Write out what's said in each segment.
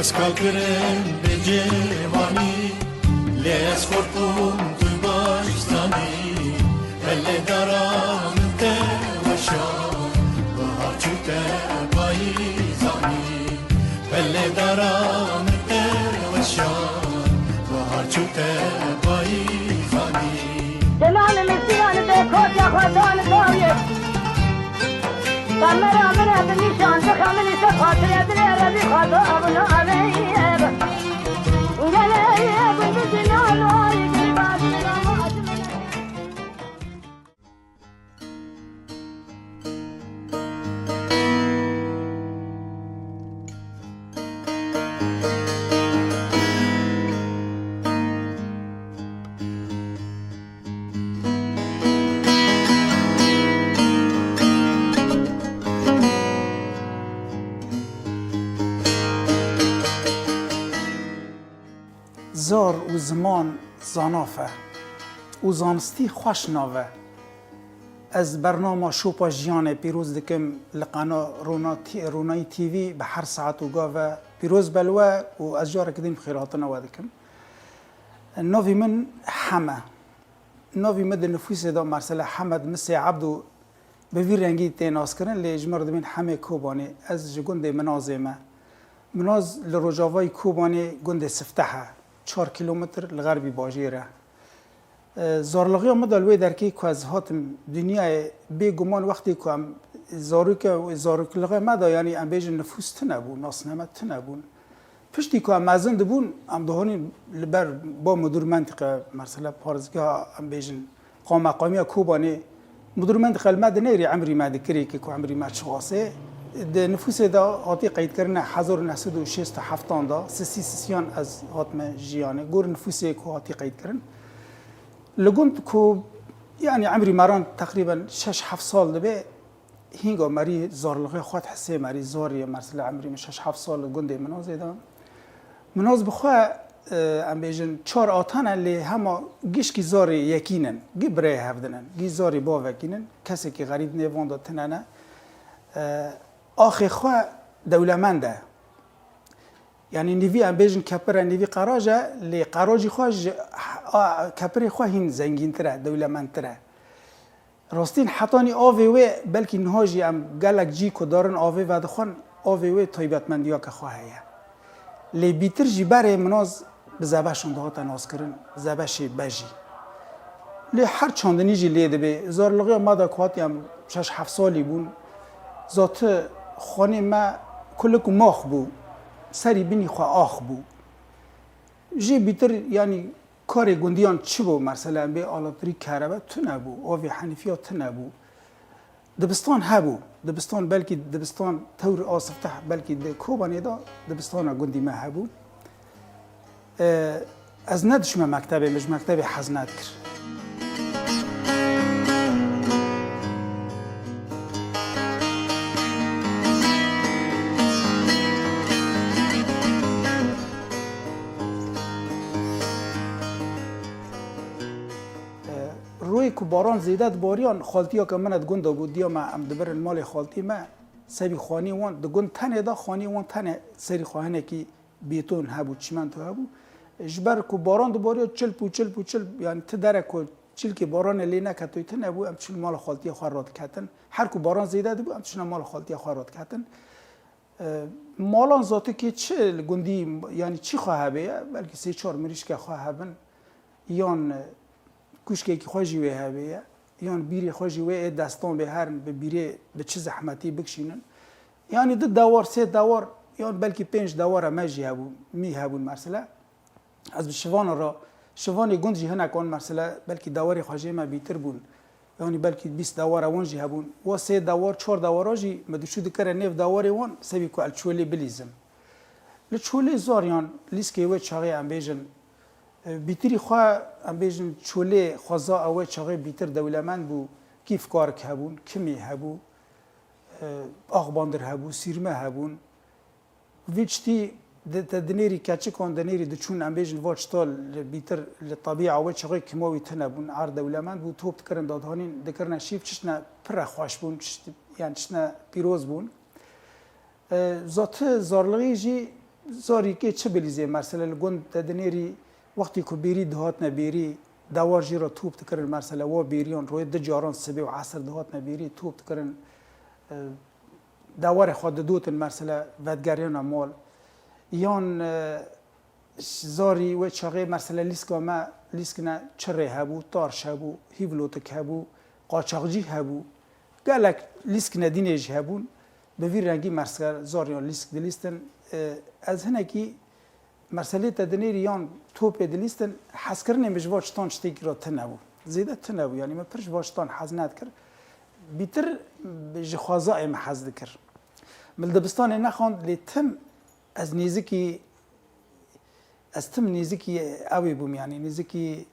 اسکالکرم به جوانی لیس خورتون تو باشتانی هل دارم ته وشان بهار چوته پاییزانی هل دارم ته وشان بهار چوته پاییزانی جنان مسیحان به کجا خودان داویه کامرا مرا به نشان بخامنی سخاطر دل ربی خدا ابنا علیه گله گل جنان وای گریبات نامات زار و زمان زانافه و زانستی خوش ناوه از برنامه شوپا جیان پیروز دکم لقنا رونای تیوی به هر ساعت و گاوه پیروز بلوه و از جاره کدیم خیراتنا و دکم نوی من همه نوی مد نفوس دا مرسله حمد مسی عبدو به وی رنگی تیناس کرن لی اجمار دمین همه کوبانی از جگند منازمه مناز لروجاوای کوبانی گند سفتحه 4 کیلومتر لغربی باجیره زارلغی آمد الوی درکی که از هاتم دنیای بیگمان وقتی که هم زاروک لغی مدا یعنی ام بیج نفوس تنبون ناس نمت تنبون پشتی که هم مزند بون ام دهانی لبر با مدور منطقه مرسله پارزگاه ام بیج قامقامی کوبانی مدور منطقه المد نیری عمری مدکری که عمری مدشواسه ده نفوس دا هاتی قید کردن 1967 دا سیان از هاتم جیانه گور نفوسی که هاتی قید کردن لگوند که یعنی عمری مران تقریبا 6-7 سال دبه هنگا مری زارلغی خود حسه مری زاری مرسله عمری 6-7 سال گنده مناز دا مناز بخواه ام بیجن 4 آتانه لی همه گیش کی زاری یکینن گی برای هفدنن گی زاری با وکینن کسی که غریب نیوان دا تننه آخی خواه دولمنده یعنی نیوی ام بیجن کپر نیوی قراجه لی قراجی خواه کپری خواه هین زنگین تره دولمند تره راستین حتانی آوی وی بلکه نهاجی ام گلک جی که دارن آوی و دخوان آوی وی طایبتمندی ها که خواه لی بیتر جی بره مناز به زبشون ده ها تناز کرن زبش بجی لی هر چاندنی جی لیده به زارلغی مادا که هاتی ام 6-7 سالی بون ذات خانه ما کلکو ماخ بو سری بینی خواه آخ بو جی بیتر یعنی کار گندیان چی بو مرسله به آلاتری کربه تو نبو آوی حنیفی ها تو نبو دبستان هبو دبستان بلکه دبستان تور آسفته بلکه ده کوبانی دا دبستان گندی ما هبو از ندشم مکتبه مش مکتبه حزنت کرد روی که باران زیادت باریان خالتی ها که منت گند بود دیا ما ام دبر مال خالتی ما سبی خانی وان دگند تنه دا خانی وان تنه سری خواهنه که بیتون هبود چمن تو هبود جبر که باران دباریا چل یعنی تدره که چل که باران لی نکتوی تنه بود ام چل مال خالتی خواه راد کتن هر که باران زیادت بود ام چل مال خالتی خواه راد کتن مالان ذاتی که چه گندی یعنی چی خواه بیا بلکه 3-4 مریش که خواه بن یان کوشکی که خوشی وی هبیه یان بیری خوشی وی دستان به هر به بیری به چه زحمتی بکشینن یعنی 2 دوار 3 دوار یان بلکه 5 دوار مجی هبون می هبون مرسله از شوان را شوان گند جی هنه کن مرسله بلکه دواری خوشی ما بیتر بون یعنی بلکه 20 دوار وان جی هبون و 3 دوار 4 دوار جی مدشود کره 9 دوار وان سبی کو الچولی بلیزم لچولی زاریان لیسکی و چاغی ام بیجن بیتری خواه ام بیجن چوله خوزا اوه چاقه بیتر دولمند بو کیف کار که هبون کمی هبو آقباندر هبو سیرمه هبون ویچتی دنیری کچه کن دنیری دچون ام بیجن واجتال بیتر لطبیعه اوه چاقه کماوی تنبون عر دولمند بو توب تکرن دادهانین دکرن شیف چشنا پر خوش بون یعنی چشنا پیروز بون ذات زارلغی جی زاری که چه بلیزه مرسله لگند تدنیری وقتی که بیری دهات نبیری دوار جیرا توب تکرن مرسله و بیریان روی دجاران سبی و عصر دهات نبیری توب تکرن دوار خود دوتن مرسله ودگریان مال یان زاری و چاقه مرسله لیسکا ما لیسکنا چره هبو تارش هبو هیولوتک هبو قاچاقجی هبو گلک لیسکنا دینیج هبون به وی رنگی مرسله زاریان لیسک دلیستن از هنه کی مرسله تدنیر یان توپ دلیستن حس کرنه مجواجتان شتیک را تنبو زیده تنبو یعنی ما پرش واجتان حز ند کر بیتر جخوازای ما حز دکر ملدبستان نخواند لی تم از نیزکی از تم نیزکی اوی بوم یعنی نیزکی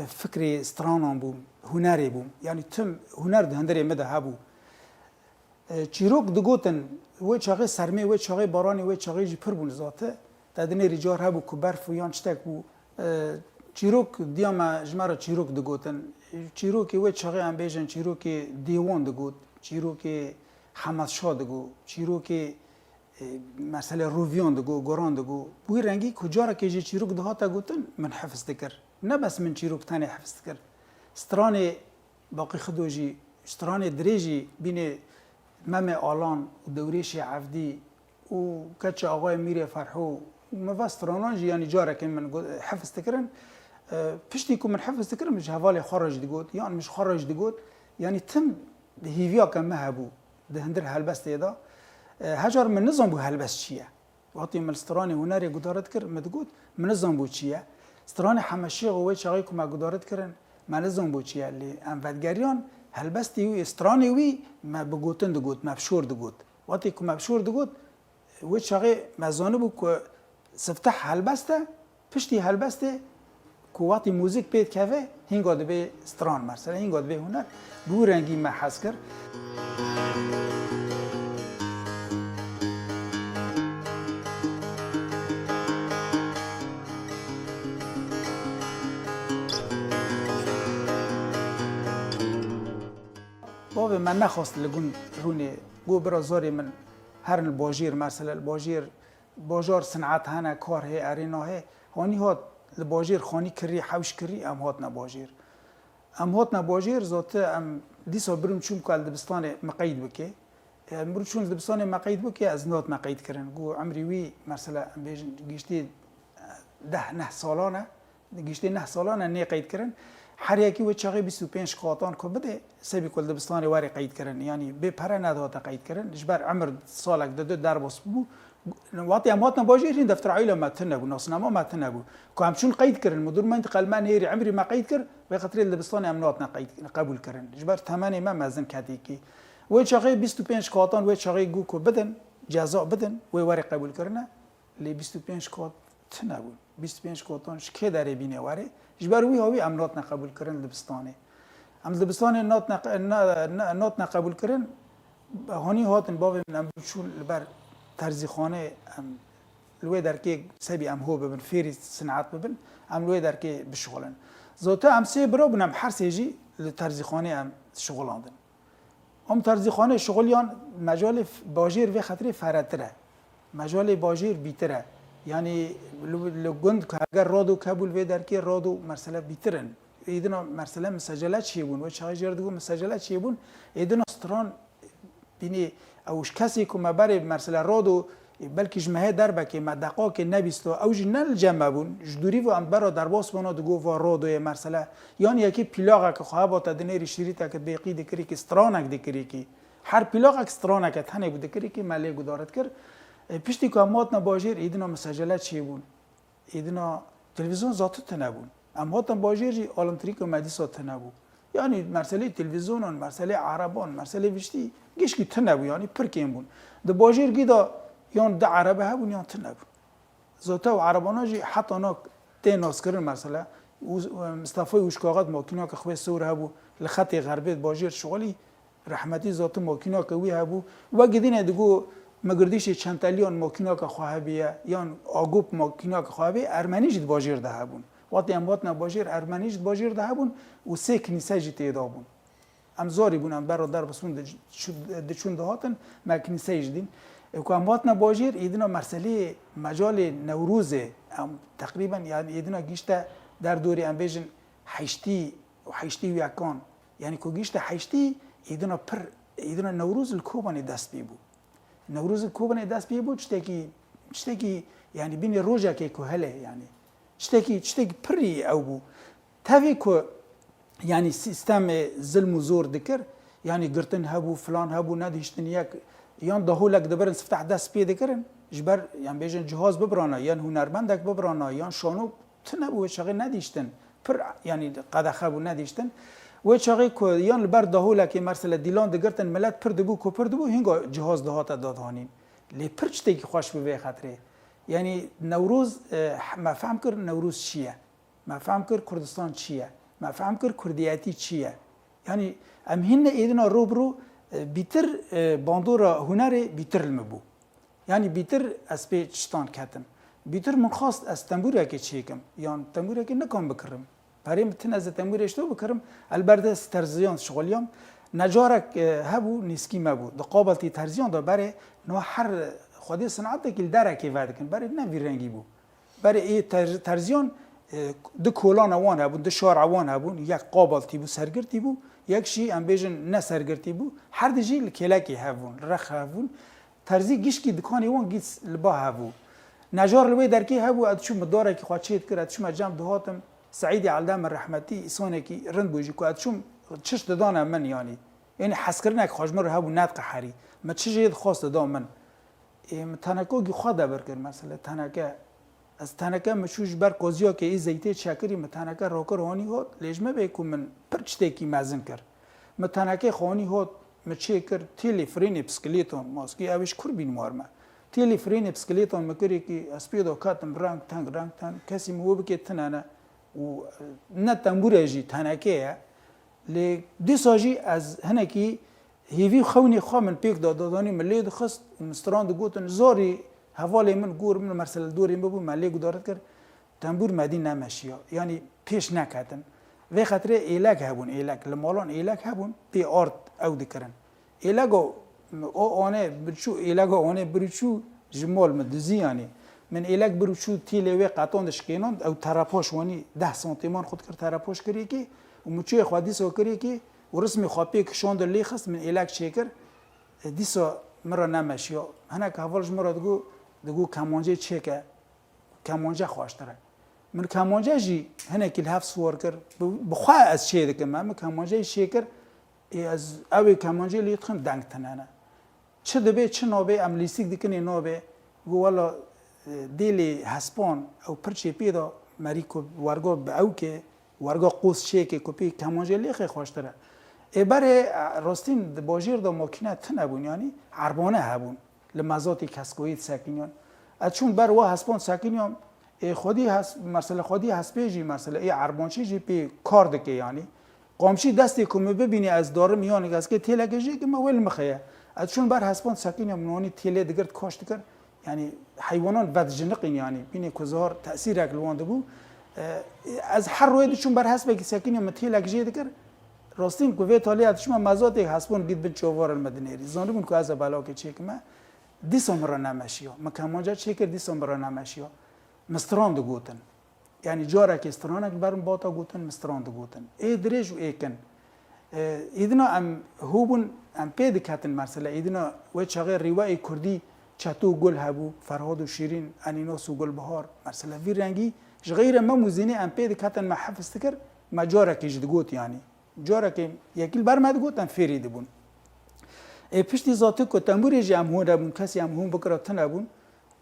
فکری استرانان بوم هنری بوم یعنی تم هنر دهندری مده هبو چیروک دگوتن و چاقه سرمه و چاقه بارانی و چاقه جی پر بون ذاته تدنی ریجار هبو که برف و یان چتک بو چیروک دیاما جمعه چیروک دگوتن چیروکی و چاقه هم بیجن چیروکی دیوان دگوت چیروکی حماسشا دگو چیروکی مثلا روویان دگو گران دگو بوی رنگی کجا که جی چیروک دهاتا گوتن من حفظ دکر نه بس من چیروک تانی حفظ دکر ستران باقی خدوجی ستران دریجی بین مم آلان و دوریش عفدی و کچ آقای میر فرحو و مفسترانان جی یعنی جاره که من حفظ دکرن پشتی که من حفظ دکرن مش حوالی خارج دگوت یعنی مش خارج دگوت یعنی تم هیویا که مهبو ده هندر هلبست ایدا هجار من نظام بو هلبست چیه وقتی من استرانی هنری گدارت کرد مدگوت من نظام بو چیه استرانی حمشی قوی چاقی که ما گدارت کردن من نظام بو چیه لی انفدگریان هلبستی وی استرانی وی ما بگوتن دگوت مبشور دگوت وقتی که مبشور دگوت وی چاقی مزانه بو که سفتح هلبسته پشتی هلبسته که وقتی موزیک پید که هنگا دبی استران مثلا هنگا دبی هنر بو رنگی ما حس کرد بابا من نخواست لگون رونه گو برا زاری من هرن الباجیر مثلا الباجیر باجار صنعت هنه کار هی ارینا هی هانی هات الباجیر خانی کری حوش کری ام هات نباجیر ام هات نباجیر ذاته ام دیسا برم چون که دبستان مقید بکه برو چون دبستان مقید بکه از نات مقید کرن گو عمری وی مثلا ام بیجن گیشتی 10 سالانه گیشتی 9 سالانه نه قید کرن هر یکی و چاقی 25 قاطان که بده سبی کل دبستان واری قید کرن یعنی به پره نداده قید کرن جبر عمر سالک دو در باس بو وقتی امات نباجیر این دفتر عائله متن نبو ناسنامه متن نبو که همچون قید کرن مدور منطقه من هیری عمری ما قید کر و خاطر دبستان امنات نقید قبول کرن جبر تمنی ما مزن کدی کی و چاقی 25 قاطان و چاقی گو که بدن جزاء بدن و واری قبول کرنه لی 25 قاط تنبو 25 قاطانش که داره بینه واره جبر وی هاوی امنات نقبول کردن دبستانه ام دبستان نات نقبول کردن هانی هاتن باب من چون بر ترزی خانه لوی در که سبی ام هو ببن فیری صنعت ببن ام لوی در که بشغلن ذاته ام سه برا بنم هر سیجی ترزی خانه ام شغلاندن ام ترزی خانه شغلیان مجال باجیر و خطر فراتره مجال باجیر بیتره یعنی لگند که اگر رادو قبول و در که رادو مرسله بیترن ایدنا مرسله مسجلات چی بون و چه جرد گو مسجلات چی بون ایدنا استران بینی اوش کسی که مبر مرسله رادو بلکه جمعه در بکی مدقا که نبیست و اوج نل جمع بون جدوری و ام برا در باس بنا دو و رادو مرسله یعنی یکی پلاغه که خواه با تدنیر شریطه که بیقی دکری که استرانک دکری که هر پلاغه که استرانک تنه بود دکری که ملی گدارت کرد پیشتی که امات نباجیر ایدنا مسجلات چی بون ایدنا تلویزیون ذات تنبون امات نباجیر جی آلمتریک و مدیسا تنبو یعنی مرسله تلویزیونان مرسله عربان مرسله وشتی گیش کی تنبو یعنی پرکیم بون د باجیر گیدا یان د عربه هبون یان تنبو ذات و عربانا جی حتی انا تناس کرن مرسله مصطفی وشکاغت ماکینا که خواه سور هبو لخط غربی باجیر شغلی رحمتی ذات ماکینا که وی هبو و گدین دگو مگردیش چندتالیان ماکینا که خواه بیه یان آگوب ماکینا که خواه بیه ارمنی جد باجیر ده هبون وقتی اموات نباجیر ارمنی جد باجیر ده هبون و سه کنیسه جد ایدا بون ام زاری بون ام برادر بسون دچون ده هاتن ما کنیسه جدین اکوامات باجیر ایدنا مرسله مجال نوروزه تقریبا یعنی ایدنا گیشته در دوری ام بیژن حشتی و حشتی و یکان یعنی که گیشته حشتی ایدنا پر ایدنا نوروز الکوبانی دست بی بود نوروز الکوبانی دست بی بود چتکی یعنی بین روزا که هله یعنی چتکی پری او بو تاوی که یعنی سیستم ظلم و زور دکر یعنی گرتن هبو فلان هبو ندیشتن یک یان دهولک دبرن سفتح دست پی دکرن جبر یعنی بیژن جهاز ببرانا یان هنرمندک ببرانا یان شانو تنبو چاقی ندیشتن پر یعنی قدخه بو ندیشتن و چاقی که یان لبر دهولک مرسل دیلان دگرتن ملت پر دبو کو پر دبو هنگا جهاز دهات دادهانین لی پر چتی که خوش به خاطره یعنی نوروز ما فهم کرد نوروز چیه ما فهم کرد کردستان چیه ما فهم کرد کردیاتی چیه یعنی ام هن ایدنا روبرو بیتر باندورا هنر بیتر المبو یعنی بیتر از پیچستان کتم بیتر من خواست از تنبوره که چیکم یعنی تنبوره که نکام بکرم برای متن از تنبوره اشتو بکرم البرده ترزیان شغلیام نجارک هبو نیسکی مبو دقابلتی ترزیان دا برای نو هر خودی صنعت که درکی وارد کن برای نوی رنگی بو برای ای ترزیان دو کولان وان هبون دو شارع وان هبون یک قابلتی بو سرگرتی بو یک شی ام بیژن نه سرگرتی بو هر دیجی لکلکی هبون رخ هبون ترزی گیشکی دکانی وان گیس لبا هبو نجار لوی درکی هبو ادشو مداره کی خواچید کرد ادشو مجام دهاتم سعید علدام الرحمتی اسونه کی رند بوجی کو ادشو چش ددانه من یعنی حسکرنک خواجمر هبو نطق حری ما چجید خواست دام من تنکو گی خدا برکر مثلا تنکه از تنکه مشوش بر قضیا که ای زیته چکری متنکه راکر هانی هات لیجمه بیکو من پرچته کی مزن کر متنکه خانی هات مچه کر تیلی فرین بسکلیتون ماسکی اوش کور بین مارمه تیلی فرین بسکلیتون مکری کی اسپیدو کاتم رنگ تن کسی مو بکی تنانه و نه تنبوره جی تنکه لی دی ساجی از هنکی هیوی خونی خامن پیک دادانی ملید خست مستراند گوتن زاری حوالی من گور من مرسل دوری ببو ملی گدارت کرد تنبور مدین نمشیا یعنی پیش نکردن و خاطر ایلک هبون ایلک لمالان ایلک هبون پی آرد او دکرن ایلکو او آنه برچو ایلکو آنه برچو جمال مدزی یعنی من ایلک برچو تیلی و قطعان دشکیناند او تراپاش وانی 10 سانتیمان خود کرد تراپاش کری که و مچوی خودی سو کری که و رسمی خوابی کشاند لیخست من ایلک چیکر دیسا مرا نمشیا هنک حوالش مرا دگو کمانجه چیکه کمانجه خواشتره من کمانجه جی هنک الهف سوار کر بخواه از چه دکم من کمانجه شیکر از اوی کمانجه لیتخن دنگ تنانه چه دبه چه نابه املیسیک دکنی نابه گو والا دیلی هسپان او پرچه پیدا مریکو ورگا به او که ورگا قوس چیکه کپی کمانجه لیخه خواشتره برای راستین باجیر دا ماکینه تنبون یعنی عربانه هبون لمزاتی کسکویت سکینیان چون بر وا هسپان سکینیان خودی مثلا خودی هسپیجی مثلا ای عربانچی جی پی کار دکه یعنی قامشی دستی که ببینی از داره میانی از که تیلگجی که ما ول مخیه چون بر هسپان سکینیان منانی تیله دگرد کاشت کرد یعنی حیوانان بدجنقین یعنی بینی کزار تاثیر اکلوانده بو از هر روی چون بر هسپی که سکینیان تیلگجی دکر راستین که ویتالی اتشما مزاد یک حسبون گید بن چوار المدنیری زانبون که از بالا که چیک ما دیسم را نمشیا ما کمانجا چیکر دیسم را نمشیا مستراند گوتن یعنی جاره که استرانک برم باتا گوتن مستراند گوتن ای درج و ایکن ایدنا ام هوبون ام پید کاتن مرسله ایدنا و چاغه روای کردی چاتو گل هبو فرهاد و شیرین انیناس و گل بهار مرسله وی رنگی غیر ما موزینی ام پید کاتن ما حفظ تکر ما جاره که جدگوت یعنی جاره که یکیل برمد گوتن فریده بون پشتی ذاتی که تنبوری جی امهون ربون کسی امهون بکره تنبون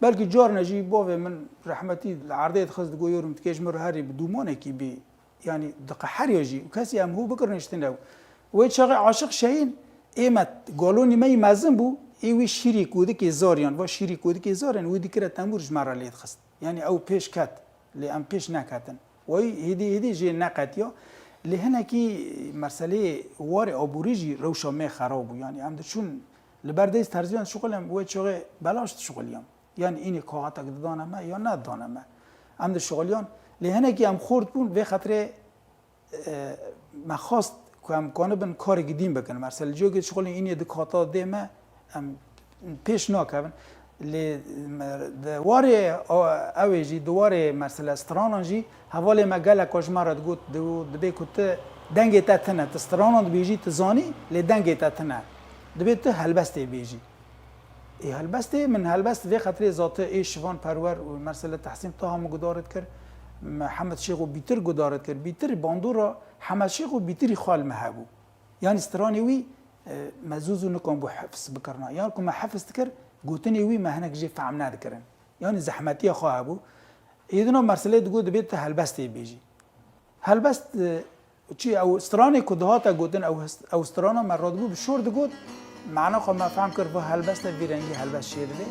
بلکه جار نجی باوه من رحمتی عرضه خست گویورم تکیش مر هری بدومانه کی بی یعنی دقه هر جی کسی امهون بکره نشتنه و چاقه عاشق شهین ایمت گالونی می مزن بو ایوی شیری کودی که زاریان و شیری کودی که زارن و دیکره تنبورش مرا لید خست یعنی او پیش کت لی ام پیش نکتن و هدی جی نکتیا لهنا کی مسئله وار آبوریجی روشا می خرابو یعنی هم چون لبردیس ترزیان شغلم و چه بلاشت شغلیم یعنی اینی کاغذ دادانم یا نه دانم هم شغلیان لهنا کی هم خورد بون و خاطر مخواست که هم کانه بن کار گدیم بکنم مثلا جو که شغل اینی دکاتا دمه هم پیش ناکن لی دواره اویجی دواره مثلا استرانان جی حوالی مگل کجمارد گوت دبی کت دنگ تاتنه استرانان بیجی تزانی لی دنگ تاتنه دبی ته هلبسته بیجی ای هلبسته من هلبست وی خاطر ذات ای شوان پرور و مثلا تحسین طه هم گدارد کرد محمد شیخ و بیتر گدارد کرد بیتر باندورا محمد شیخ و بیتری خال مهبو یعنی استرانی وی مزوزو نکن بو حفظ بکرنا یعنی کم حفظ کر گوتنی وی مهنک جی فهم ندکرن یعنی زحمتی خواه بو ایدنا مرسله دگو دبیت هلبسته بیجی هلبست چی او استرانی کدهاتا گوتن او استرانا مراد بو بشور دگوت معنا خو ما فهم کر با هلبست بیرنگی هلبست شیر بی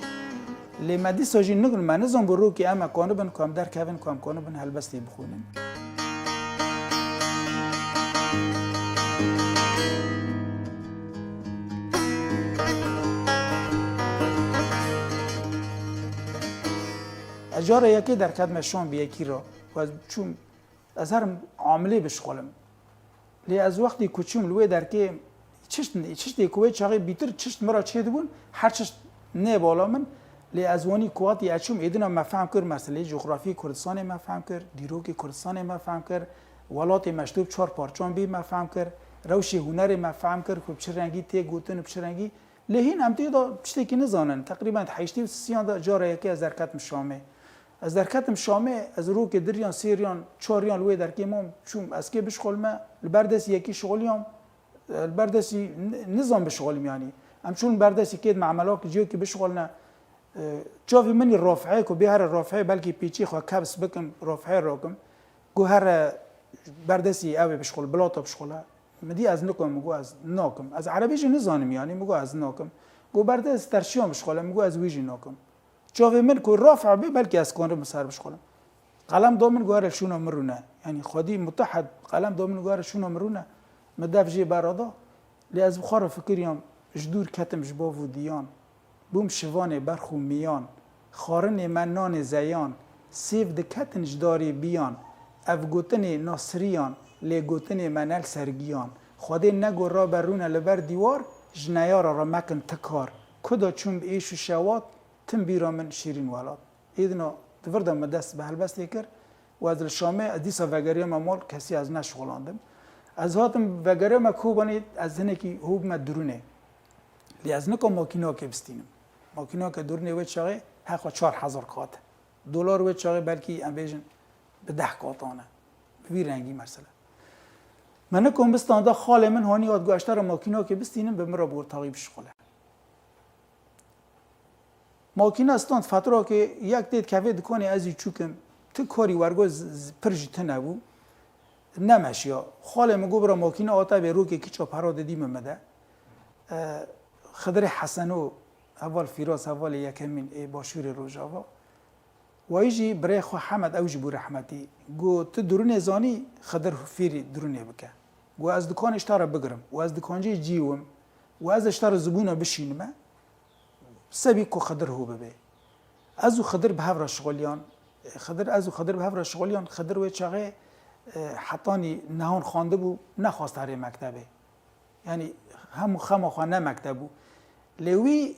لی مدی ساجی نگن من نزم برو که اما کانو بن کام در کون کام کانو بن هلبستی بخونن اجاره یکی در کدم شام بی یکی را و چون از هر عاملی بشغلم لی از وقتی کوچوم لوی در که چشت کوی چاقی بیتر چشت مرا چه دبون هر چشت نه بالا من لی از وانی قواتی اچوم ایدنا مفهم کر مسئله جغرافی کردستان مفهم کر دیروک کردستان مفهم کر ولات مشتوب 4 پارچان بی مفهم کر روش هنر مفهم کر که چه رنگی تی گوتن چه رنگی لهین امتی دا چتی که نزانن تقریبا 83 دا جاره یکی از درکت مشامه از درکتم شامه از رو که دریان سیریان چاریان لوی در کیمم چون از که بشغل ما البردس یکی شغلیام البردسی نظام بشغل یعنی همچون بردسی که معاملات جیو که بشغلنا جاوی منی رافعه کو به هر رافعه بلکه پیچی خو کبس بکم رافعه راکم گو هر بردسی او بشغل بلاطه بشغله مدی از نکم مگو از ناکم از عربیش نزانم یعنی مگو از ناکم گو بردس ترشیام بشغله مگو از ویجی ناکم جاوی من کو رافع به بلکه از کانر مسار بشغلم قلم دومن گوهر شونه مرونه یعنی خودی متحد قلم دومن گوهر شونه مرونه مدف جی برادا لی از بخار فکریم جدور کتم جباو و دیان بوم شوان برخو میان خارن منان زیان سیف دکتن جداری بیان اف گوتن ناصریان لی گوتن منال سرگیان خواده نگو را برون لبر دیوار جنیارا را مکن تکار کدا چون ایش و شوات تم بیرا من شیرین ولاد ایدنا دوردم مدست به هلبستی کر و از الشامه دیسا وگریم مال کسی از نشغلاندم از هاتم وگریم کوبانید از هنکی هوب ما درونه لی از نکا ماکینا که بستینم ماکینا که درونه وید شاقه حقا 4000 قاطه دلار وید شاقه بلکی ام بیجن به 10 قاطانه بی رنگی مثلا من نکم بستانده خاله من هانی آد گوشتر ماکینا که بستینم به مرا بور تاقیب شغله ماکینا استاند فترا که یک دید کفه دکانی ازی چوکم تو کاری ورگوز پرجی تنبو نمشیا خاله مگو برا ماکینا آتا به رو که کچا پرا دادیم مده خضر حسنو اول فیراز اول یکمین باشور روجاوا و ایجی برای خو حمد اوجی بو رحمتی گو تو درون زانی خضر فیری درونه بکه گو از دکان اشتاره بگرم و از دکانجی جیوم و از اشتاره زبونه بشینم سبی کو خضر هو ببه ازو خضر به هفر شغلیان خضر به هفر شغلیان خضر و چاقه حتانی نهان خوانده بو نخواست هر مکتبه یعنی هم خما خوانه مکتبو لوی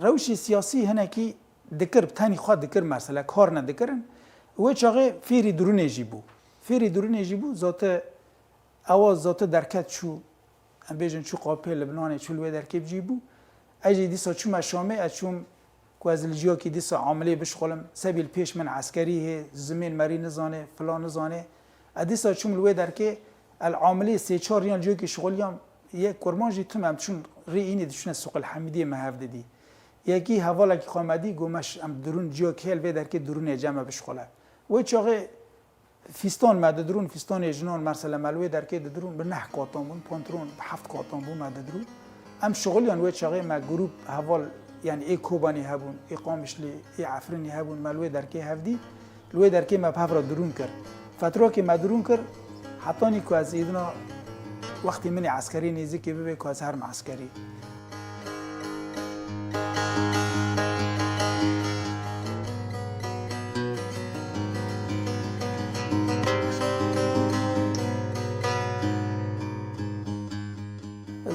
روشی سیاسی هنکی دکر بتانی خواه دکر مثلا کار ندکرن و چاقه فیری درونه جیبو ذات آواز ذات درکت چو ام بیجن چو قاپه لبنانه چو لوی درکب جیبو اجی دیسا چو مشامه اچوم که از الجیا که دیسا عامله بشغلم سبیل پیش من عسکریه زمین مری نزانه فلان نزانه ادیسا چوم لوی درکه العامله 3-4 ریال جو که شغلیام یک کرمانجی تمام چون ری اینی دشونه سوق الحمیدی مهاف دادی یکی حوالا که خامدی گمش ام درون جا کل و در که درون جمع بشخوله و چاقه فیستان ماده درون فیستان جنان مثلا ملوی در که درون به 9 قاطان بون پانترون به 7 قاطان بون ماده درون ام شغلیان و چاقه ما گروپ حوال یعنی ای کوبانی هبون ای قامشلی ای عفرینی هبون ملوی در که هفدی لوی در که ما بهفرا درون کرد فترا که ما درون کرد حتی نیکو از ایدنا وقتی من عسکری نیزی که ببه که از هر عسکری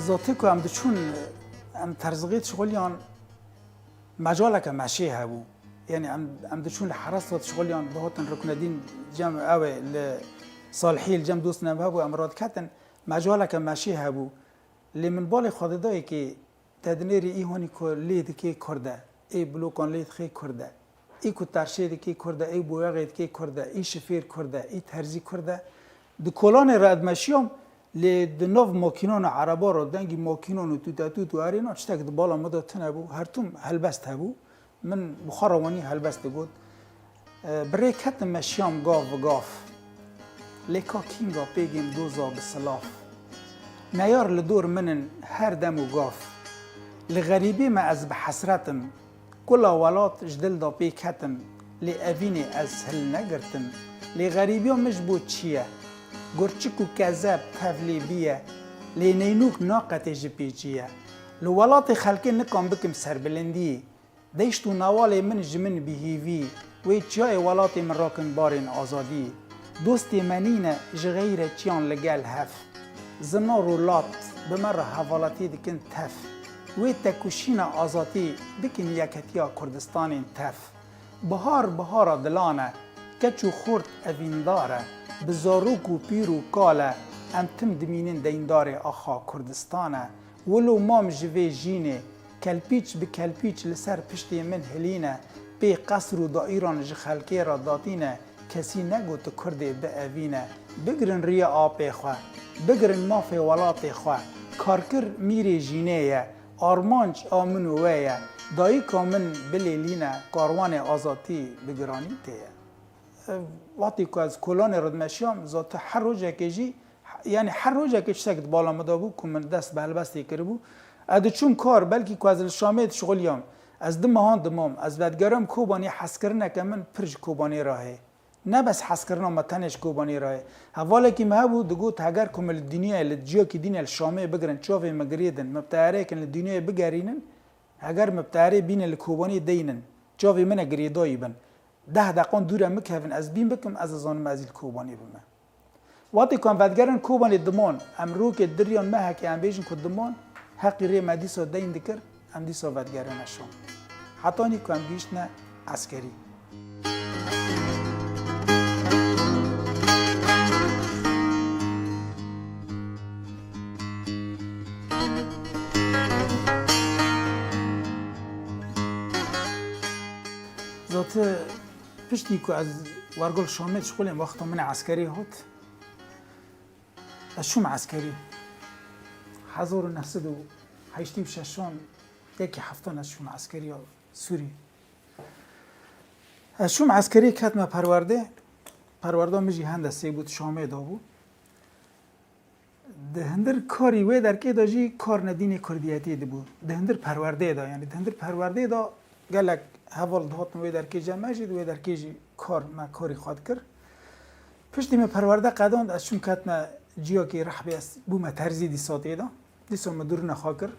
ذاتی که هم دچون هم ترزقیت شغلیان مجاله که مشی هبو یعنی ام دچون لحرس وقت شغلیان بهاتن رکن دین جمع اوه لصالحی الجمع دوست نبهبو امراد کتن مجاله که مشی هبو لی من بال خود دایی که تدنیری ای هونی که لید که کرده ای بلوکان لید خی کرده ای که ترشید که کرده ای بویاغید که کرده ای شفیر کرده ای ترزی کرده دو کلان رد مشیام لی دنوف ماکینان عربا رو دنگی ماکینان و تو ارینا چتک دو بالا مدا تنبو هر توم هلبست هبو من بخاروانی هلبست بود برای کت مشیام گاف و گاف لیکا کینگا پیگیم دوزا بسلاف نیار لدور منن هر دم و گاف لغریبی ما از بحسرتم کلا ولات جدل دا پی کتم لی اوینی از هل نگرتم لی غریبی مش بود چیه گرچک و کذب تفلی بیه لی نینوک ناقت جپیچیه لولات خلقی نکام بکم سربلندی دیشتو نوال من جمن بهیوی وی جای ولات من راکن بارین آزادی دوستی منینه جغیر چیان لگل هف زنا رولات بمر حوالاتی دکن تف وی تکوشین آزادی بکن یکتیا کردستان تف بهار دلانه کچو خورد اوینداره بزاروک و پیر و کاله ام تم دمینین دیندار آخا کردستانه ولو مام جوی جینه کلپیچ به کلپیچ لسر پشتی من هلینه بی قصر و دائیران جخلکی را داتینه کسی نگوت کرده به اوینه بگرن ریا آپی خواه بگرن مافی ولات خواه کارکر میری جینه آرمانچ آمن ویه دایی کامن بلیلینه کاروان آزادی بگرانی تیه وقتی که از کلان ردمشیام ذات هر روزه که جی یعنی هر روزه که چسکت بالا مدابو که من دست به هلبستی کربو ادو چون کار بلکی که از شامید شغلیام از دمهان دمام از بدگرم کوبانی حس کرنه که من پرج کوبانی راهه نه بس حس کرنه متنش کوبانی راهه حواله که مهبو دگوت اگر کمل دنیا لجیا که دین الشامه بگرن چاوی مگریدن مبتعره کن دنیا بگرینن اگر مبتعره بین الکوبانی دینن چاوی من گریدایی بن 10 دقیقه دوره مکهون از بین بکم از زانم از کوبانی بمه وقتی که بدگرن کوبانی دمان امرو که دریان مه که ام بیشن که دمان حقی ری مدیسا دین دکر ام دیسا بدگرن اشون حتی نی که ام بیشن عسکری ذات پشتی که از ورگل شامید شغلیم وقتا من عسکری هات از شوم عسکری 1986 یکی هفتان از شوم عسکری سوری از شوم عسکری کتم پرورده مجی هندسه بود شامید بود ده هندر کاری وی در که داجی کار ندین کردیتی ده بود ده هندر پرورده دا یعنی ده هندر پرورده دا گلک حوال دهات وی در که جمع جید وی در که کار ما کاری خواد کرد پشتی ما پرورده قداند از شوم کتم جیا که رحبی است بوم ترزی دی ساته دا دیسو مدور نخوا کرد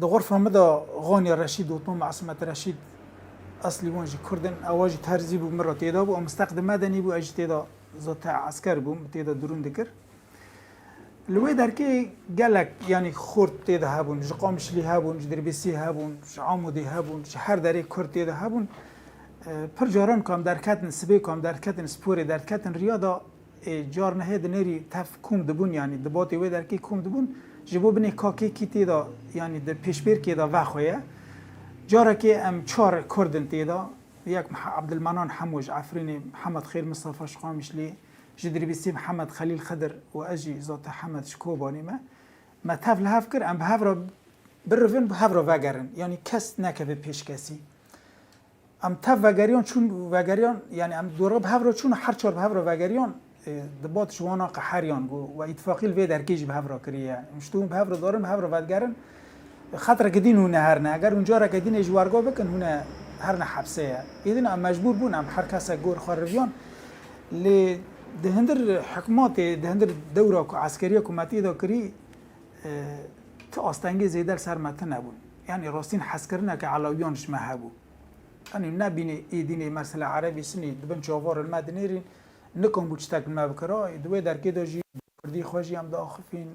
ده غرفه مدا غانی رشید و طوم عصمت رشید اصلی وانجی کردن اواجی ترزی بو مرا تیدا بو مستقد مدنی بو اجی تیدا ذات عسکر بو تیدا درون دکر لوی در که گلک یعنی خورد تیدا هبون جقامشلی هبون جدربیسی هبون عامودی هبون هر دری کرد تیدا هبون پر جاران کام در کتن سبی کام در کتن سپوری در کتن ریادا جار نهید نری تف کوم دبون یعنی دباتی وی در که کوم دبون جبو بنی کاکی کی تیدا یعنی در پیشبیر که دا وخویه جاره که ام 4 کردن تیدا یک عبدالمنان حموج عفرینی محمد خیر مصطفى شقامشلی جدربیسی محمد خلیل خضر و اجی ذات حمد شکوبانی ما تف لحف کر ام به هفرا برفن به هفرا وگرن یعنی کس نکه پیش کسی ام تف وگریان چون وگریان یعنی ام دوره به هفرا چون هر 4 به هفرا وگریان دبات شوانا قحریان و اتفاقی وی در کیج به هفرا کریه مشتون به هفرا دارن به هفرا وگرن خطر که دین هونه هرنه اگر اونجا را که دین اجوارگاه بکن هونه هرنه حبسه ایدین ام مجبور بون ام هر کس گور خوارویان لی دهندر حکمات دهندر دوره که عسکری حکومتی دا کری تا آستنگی زیدر سر متن نبون یعنی راستین حس کرنه که علاویانش مهبو یعنی نبینی ایدین مثل عربی سنی دبن چاوار المدنیرین نکن بوچتک مبکرای دوی در که داجی کردی خوشی هم داخفین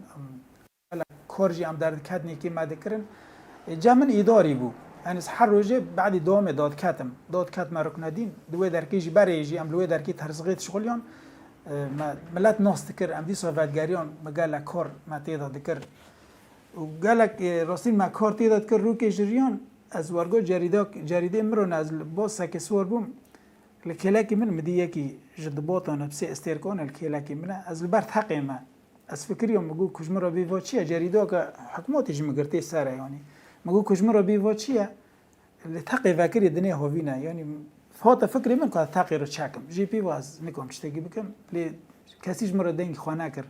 کارجی هم در کدنی که مده کرن جمن ایداری بو یعنی هر روزه بعد دوام داد کتم رکن دین دوی درکیجی بریجی ام دوی درکی ترزقیت شغلیان ملت ناست کر ام دی صحبتگریان مگل کار ما تعداد کر و گلک راستی ما کار تعداد کر رو که جریان از ورگو جریده مرون از با سک سوار بوم لکلکی من مدی یکی جدباتان بس استرکان لکلکی من از البرد حقی ما از فکریم مگو کجمرا بیواچیه جریده که حکومتش مگرته سره یعنی مگو کجمرا بیواچیه لتقي فكري الدنيا هوفينا يعني فهذا فكري من كذا تقي رشاكم جي بي واز نكم تشتكي بكم لي كاسيج مرة دين خاناكر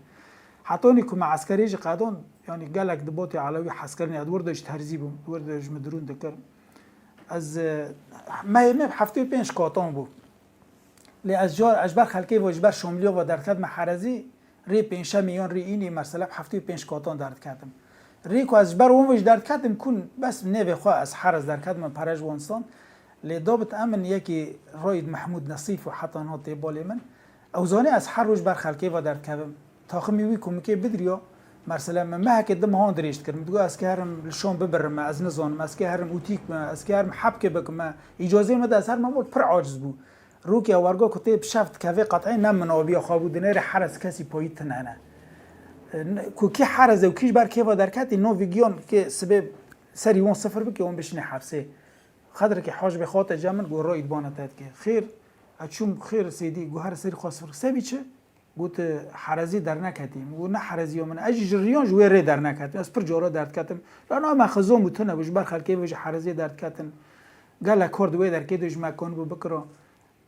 حطوني كم عسكري قادون يعني قالك دبوتي علوي حسكرني ادوردش تهرزيبم دوردش مدرون دكر از ما بحفتي بينش قاطون بو لي از جار اجبر خلقي و اجبر شمليو و در خدمت حرزي ري 5 میلیون ری اینی مرسله بحفتي بينش قاطون درد کردم ریکو از بر اون وش درد کردم کن بس نوی خواه از حرز در کردم پرج وانستان لدابت امن یکی راید محمود نصیف و حتی ناتی بالی من اوزانه از هر روز بر خلقی و درد کردم تاخمی وی کمکی بدریا مرسله من محک دم هان دریشت کردم دگو از که هرم لشون ببرم از نزانم از که هرم اوتیک از که هرم حبک بکم اجازه مده از هر ممول پر عاجز بو روکی ورگا کتیب شفت که قطعی نمن آبیا خوابو دنیر حرز کسی پاییت نه کوکی حرز و کیش بر کیوا درکتی نو ویگیون که سبب سری وان سفر بکی اون بشینه حبسه خدر که حاج به خاطر جمن گو رای بانه تاد که خیر اچوم خیر سیدی گو هر سری خاص فرق سبی چه گوت حرزی در نکتیم گو نه حرزی من اجی جریان جوی ری در نکتیم از پر جورا درد کتم لانا ما خزوم متنه وش بر خلکی وش حرزی درد کتن قال کورد وی در کیدوش مکان بو بکرا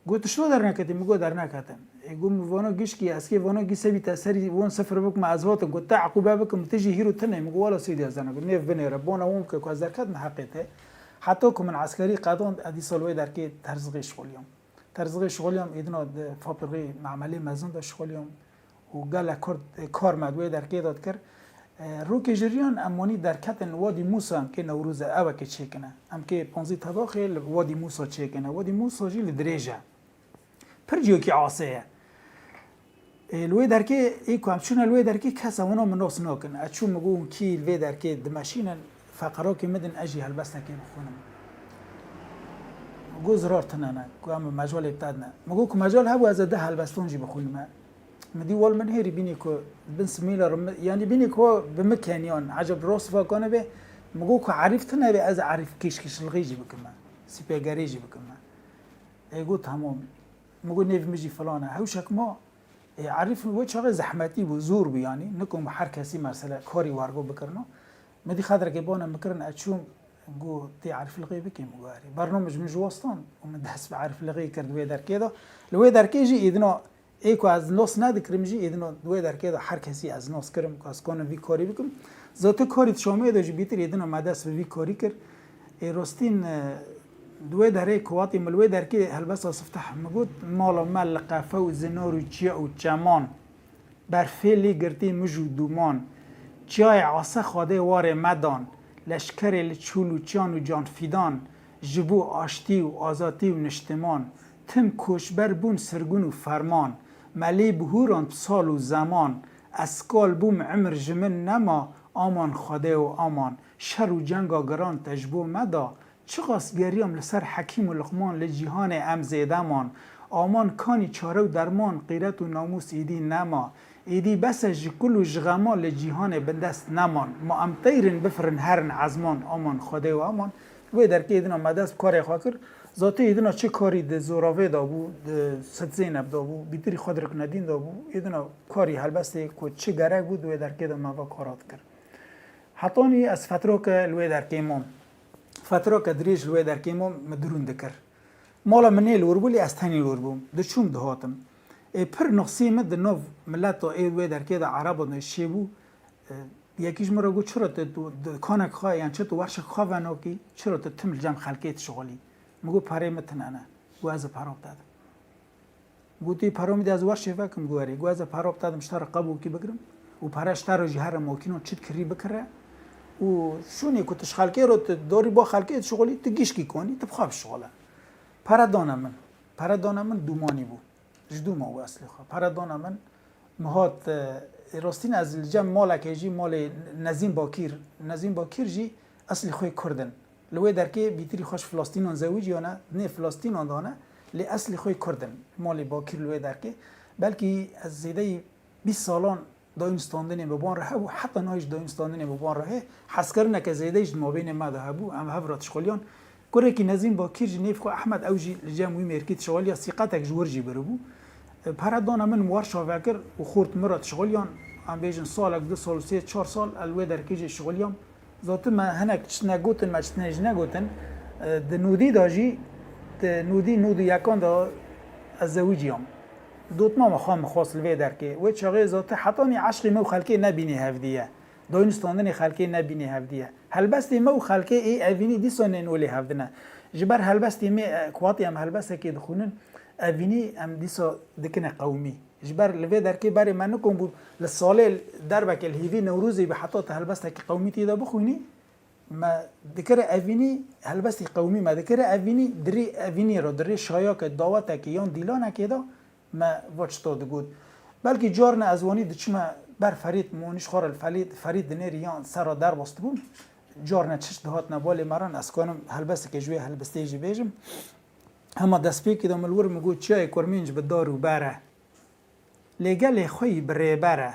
گوت شلو در نکتیم گو در نکتم يقوم وانا جيشكي اسكي وانا جي سبي تاثري وان سفر بك مع ازوات قلت عقوبه بك تجي هيرو تنه مقوله سيدي ازانا قلت نيف بني ربونا ومك كوزركات محقته حتى من عسكري قادون ادي سولوي دركي ترزقي شغل يوم يدنا فابري معملي مازن ده شغل يوم وقال كار مدوي دركي داد كر روك جريان اموني دركتن وادي موسى كي نوروز اوا كي تشيكنا ام كي بونزي تداخل وادي موسى تشيكنا وادي موسى جي لدريجه پرجیو کی عاصیه لوی درکی ایکو همچون لوی درکی کس اونا مناس ناکن اچون مگو کی لوی درکی دمشین فقرا که مدن اجی هلبس نکی بخونم مگو زرار تنانه کو هم مجال ابتدنا مگو که مجال هبو از ده هلبستون جی بخونم مدی وال من هیری بینی که بنس میلر یعنی بینی که بمکانیان عجب راست فاکانه به مگو که عریف تنه به از عریف کش لغیجی بکمه سیپیگریجی بکمه ایگو تمام مگو نیف میجی فلانه هوشک ما عارف و چقدر زحمتی و زور بی یعنی نکم هر کسی مثلا کاری وارگو بکرنا مدی خاطر که بانم بکرن اچوم گو تی عارف لغی بکیم گواری برنامج من جواستان و من دست به عارف لغی کرد وی در کیدا لوی در کی جی ایدنا ایکو از ناس ندکرم جی ایدنا دوی در کیدا هر کسی از ناس کرم کاس کنم وی کاری بکم ذات کاری شامه داشت بیتر ایدنا مدرس وی کاری کرد راستین دوی دره کواتي ملوي دركي هلبس صفتح مجود مالا ملقه فوز نار و چیا و چمان برفیلی گرتی مجو دومان چای عاصه خاده وار مدان لشکر لچول و چان و جان فیدان جبو آشتی و آزاتی و نشتمان تم کوشبر بون سرگون و فرمان ملی بهوران بسال و زمان اسکال بوم عمر جمن نما آمان خاده و آمان شر و جنگا گران تجبو مدا چقاس گریم لسر حکیم و لقمان لجیهان امزیدمان آمان کانی چاره و درمان غیرت و ناموس ایدی نما ایدی بس جکل و جغما لجیهان بندست نمان ما ام طیرن بفرن هرن عزمان آمان خاده و آمان وی در که ایدنا مدست کاری خواه کر ذاته ایدنا چه کاری ده زوراوه دا بو ده ست زینب دا بو بیتری خود رک ندین دا بو ایدنا کاری حلبسته که چه گره بود وی در که دا موا کارات کر حتانی از فترو که لوی در که امام فترة كدريج لوي در كيمو مدرون دكر مالا مني الوربولي استاني الوربوم دشوم دهاتم پر نقصي مد نوف ملاتو اي لوي در كيدا عربو نشيبو يكيش مرة قو چرا كانك خواه يعني چرا تو ورش خواه وناكي چرا تو تمل جمع خلقيت شغالي مگو پاره متن انا گو از پاراب دادم گو تي پارو میده از ورش فکم گواري گو از پاراب دادم شتر قبو کی بگرم و پارش تر جهر موكينو چت كري بكره و شونی که تشخالکی رو داری با خالکی شغلی تگیش کی کنی تبخواب شغله پردان من دومانی بود جدوم او اصلی خواه پردان من مهات راستین از الجم مالک جی مال نظیم باکیر جی اصلی خوی کردن لوی درکی بیتری خوش فلسطین زوجی یا نه فلسطین دانه لی اصلی خوی کردن مالی باکر لوی درکی بلکه از زیده 20 سالان داینستاندن ببان راه و حتی نایش داینستاندن ببان راه حس کردن که زیدهش مابین ما ده بو ام هفرات شغلیان کره کی نزیم با کیر جنیف کو احمد اوجی لجاموی مرکیت شغلیا سیقتک جورجی بربو پردان من ورشا وکر و خورت مرات شغلیان ام بیجن سالک 2 سال 3 4 سال الوی در کیج شغلیام ذات ما هنک نگوتن ما چنج نگوتن د نودی داجی د نودی یکان دا ازوجیام دوت ما خام خاص الوی در کی و چاغه ذات حتانی عشق مو خلکی نبینی هفدیه داینستاندن خلکی نبینی هفدیه هلبستی مو خلکی ای اوینی دیسونن ولی هفدنه جبر هلبستی می قواتی ام هلبسته کی دخونن اوینی ام دیسا دکنه قومی جبر لوی در کی برای من نکن بود لسال دربک الهیوی نوروزی به حتی هلبسته کی قومی تیدا بخونی ما ذکر اوینی هلبستی قومی ما ذکر اوینی دری اوینی رو دری شایا که دعوت کی یان دیلانه کیدا ما وچتا دگود بلکه جارن ازوانی دچما بر فرید مونیش خور فرید دنیریان سر در باست بوم جارن چش دهات نبال مران اسکانم هلبسته کی جوی هلبسته جی بیجم اما دست پی که داملور مگو چای کرمینج به دارو بره لگل خوی بره بره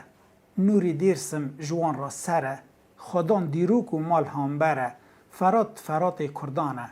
نوری دیرسم جوان را سره خدان دیروک و مال هم بره فرات کردانه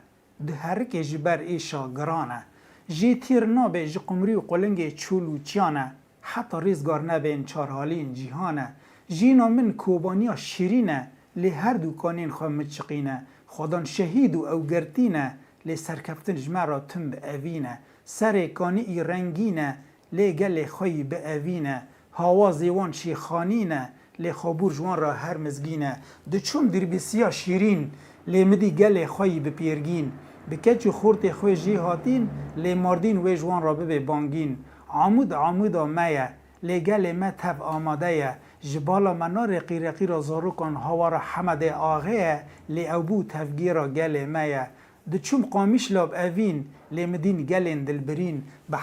ده هرک جبر ایشا گرانه جی تیر نابه جی قمری و قلنگ چولو چیانه حتی ریزگار نبین چارحالین جیهانه جینا من کوبانیا شیرینه لی هر دوکانین خواه مچقینه خدان شهید و اوگرتینه لی سرکفتن جمع را تم به اوینه سر کانی ای رنگینه لی گل خوی به اوینه هوا زیوان شیخانینه لی خابور جوان را هر مزگینه ده چوم در بسیا شیرین لی مدی گل خوی به پیرگین بکچ خورت خوی جی هاتین لی ماردین و جوان را به بانگین عمود مایه لی گل ما تب آماده جبالا منا رقی را زارو کن هوا را حمد آغه لی اوبو تفگی را گل مایه ده چوم قامیش لاب اوین لی مدین گلین دلبرین به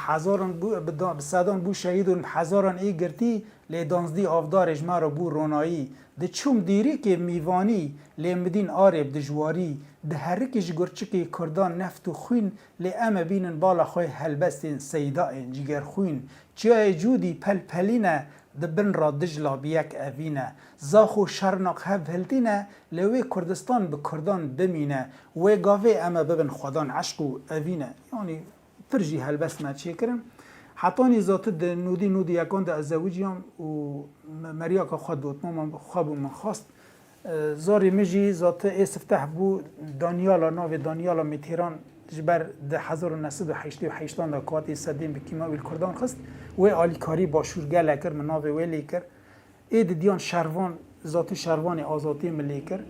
صدان بو شهید و هزاران ای گرتی لی دانزدی آفدار اجمع را بو رونایی ده چوم دیری که میوانی لی مدین آرب دجواری ده هرکش گرچکی کردان نفت و خوین لی ام بینن بالا خوی هلبستین سیدائن جگر خوین چیای جودی پلینه ده بن را دجلا بیک اوینه زاخو شرناق هلتینه لوی کردستان به کردان بمینه و گاوه اما ببن خدان عشق و اوینه یعنی پرجی هلبست ما چه کرن حتانی ذات ده نودی یکان ده ازوجیام و مریا که خود دوت من خواب من خواست زاری مجی ذات استفتح بو دانیالا میتیران جبر ده 1988 ده کاتی صدیم به کیماویل کردان خست و آلیکاری با شورگل کر مناو ویلی کر اید دیان شروان ذات شروان آزادی ملی کر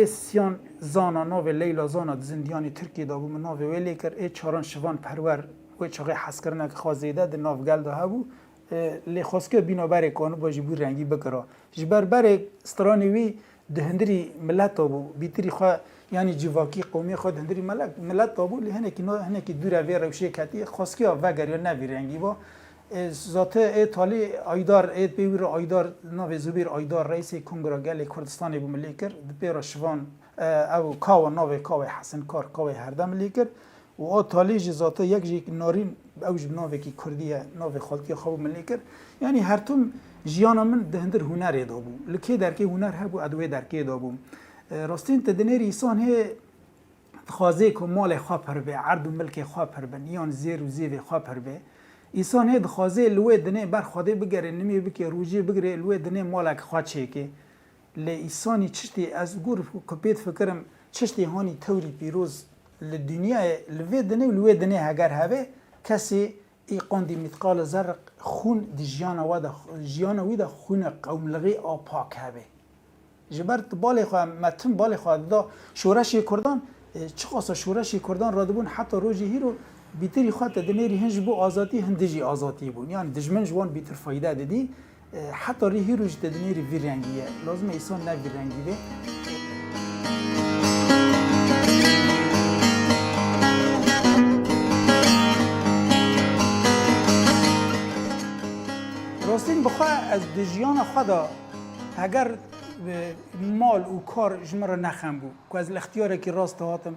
سیان زانا ناو لیلا زانا زندیانی ترکی دابو مناو ویلی کر ای چاران شوان پرور و چاقه حس کرنه که خوازیده ده ناو گل ده هبو لی خواسکه بینا بره کانو با جبور رنگی بکرا جبر بره استرانی وی ده هندری ملت دابو بیتری خواه یعنی جواکی قومی خود هندری ملت دابو لی هنکی دوره وی روشه کتی خواسکه وگر یا نوی رنگی با ذات ایتالی آیدار ایت بیور آیدار ناو زبیر آیدار رئیس کنگره کردستان بو ملی کرد پیرا شوان او کاو ناو کاو حسن کار کاو هردم ملی کرد و آتالی ذات یک جی نارین اوج ناو کی کردیه ناو خالتی خواب ملی کرد یعنی هر توم جیانا من دهندر هنر دابو لکی درکی هنر هبو ادوی درکی دابو راستین تدنیری ایسان هی خوازه که مال خواه پر به عرض و ملک خواه پر به نیان زیر و زیو خواه پر به ایسان هید خوازه لوی دنه بر خواده بگره نمی بکی روجی بگره لوی دنه مالک خواه چه که لی ایسانی چشتی از گور کپیت فکرم چشتی هانی توری پیروز لدنیا لوی دنه و لوی دنه اگر هوه کسی ای قاندی متقال زرق خون دی جیانا وی دا خون قوملغی آپاک هوه جبرت بالی خواه متن بالی خواه دا شورشی کردان چه خاصا شورشی کردان را دبون حتی روژی هیرو بیتری خواهد دنیری هنج بو آزادی هندجی آزادی بون یعنی دجمن جوان بیتر فایده دادی حتی ریهی روش دنیری وی رنگیه لازم ایسان نه وی رنگی ده راستین بخواه از دجیان خدا اگر مال و کار جمره نخم بو که از الاختیاره که راست هاتم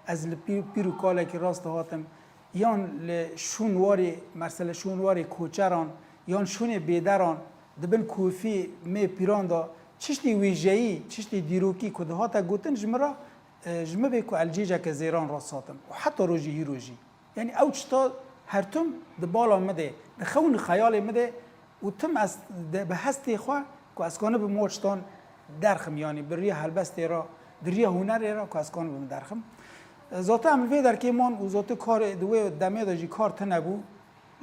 از پیرو کاله که راست هاتم یان شونواری مثلا شونواری کوچران یان شون بیدران دبن کوفی می پیران دا چشتی ویژه‌ای چشتی دیروکی که ده هاتا گوتن جمره به که الجیجه که زیران راست هاتم و حتی روژی هی روژی یعنی او چطا هرتم ده بالا مده ده خون خیال مده و تم از به هستی خواه که از کانه به موچتان درخم یعنی بریه هلبستی را دریه هنر را که از کانه به درخم ذات عمل در که من و ذات کار دوی دمیه داشتی کار تنبو